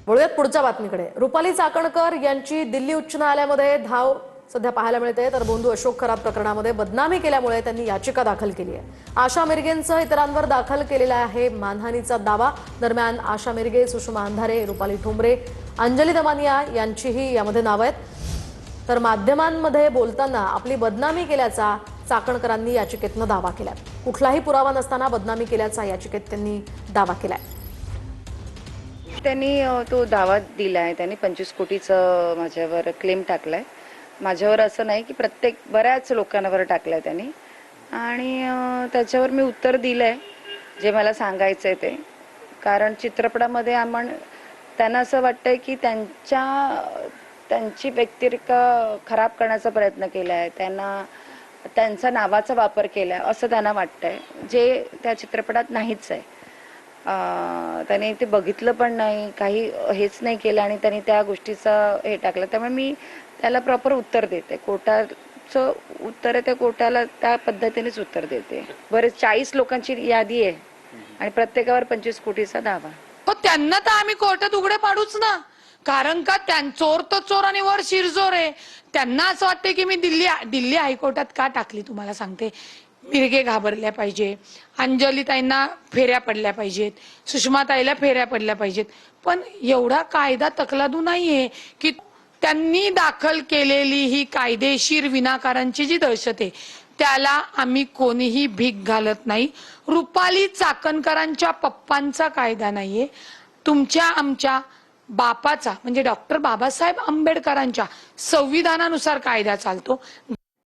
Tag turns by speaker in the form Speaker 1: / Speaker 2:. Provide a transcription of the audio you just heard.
Speaker 1: वळूयात पुढच्या बातमीकडे। रुपाली चाकणकर यांची दिल्ली उच्च न्यायालयामध्ये धाव सध्या पाहायला मिळते। तर बंधू अशोक खरात प्रकरणामध्ये बदनामी केल्यामुळे त्यांनी याचिका दाखल केली आहे। आशा मिरगेंसह इतरांवर दाखल केलेला आहे मानहानीचा दावा। दरम्यान आशा मिरगे, सुषमा अंधारे, रुपाली ठोंबरे, अंजली दमानिया यांचीही यामध्ये नाव आहेत। तर माध्यमांमध्ये बोलताना आपली बदनामी केल्याचा चाकणकरांनी याचिकेतनं दावा केलाय। कुठलाही पुरावा नसताना बदनामी केल्याचा याचिकेत त्यांनी दावा केलाय।
Speaker 2: त्यांनी तो दावा दिलाय, त्यांनी 25 कोटीचं माझ्यावर क्लेम टाकलाय। माझ्यावर असं नाही की बऱ्याच लोकांवर टाकलाय त्यांनी, आणि त्याच्यावर मी उत्तर दिलंय जे मला सांगायचंय ते। कारण चित्रपटामध्ये त्यांना असं वाटतंय की त्यांची व्यक्तिरेखा खराब करण्याचा प्रयत्न केलाय, त्यांचा नावाचा वापर केलाय असं त्यांना वाटतंय, जे त्या चित्रपटात नाहीच आहे। त्याने ते बघितलं पण नाही, काही हेच नाही केलं, आणि त्यांनी त्या गोष्टीचं हे टाकलं। त्यामुळे मी त्याला प्रॉपर उत्तर देते। कोर्टाचं उत्तर आहे, त्या कोर्टाला त्या पद्धतीनेच उत्तर देते। बरेच 40 लोकांची यादी आहे आणि प्रत्येकावर 25 कोटीचा दावा।
Speaker 3: हो, त्यांना तर आम्ही कोर्टात उघडे पाडूच ना, कारण का चोर तर चोर आणि वर शिरजोर आहे। त्यांना असं वाटतं की मी दिल्ली हायकोर्टात का टाकली, तुम्हाला सांगते। मिरगे घाबरल्या पाहिजे, अंजली ताईंना फेऱ्या पडल्या पाहिजेत, सुषमा ताईला फेऱ्या पडल्या पाहिजेत, पण एवढा कायदा तकलादू नाहीये की त्यांनी दाखल केलेली ही कायदेशीर विनाकारांची जी दहशत आहे त्याला आम्ही कोणीही भीक घालत नाही। रुपाली चाकणकरांच्या पप्पांचा कायदा नाहीये, तुमच्या आमच्या बापाचा म्हणजे डॉक्टर बाबासाहेब आंबेडकरांच्या संविधानानुसार कायदा चालतो।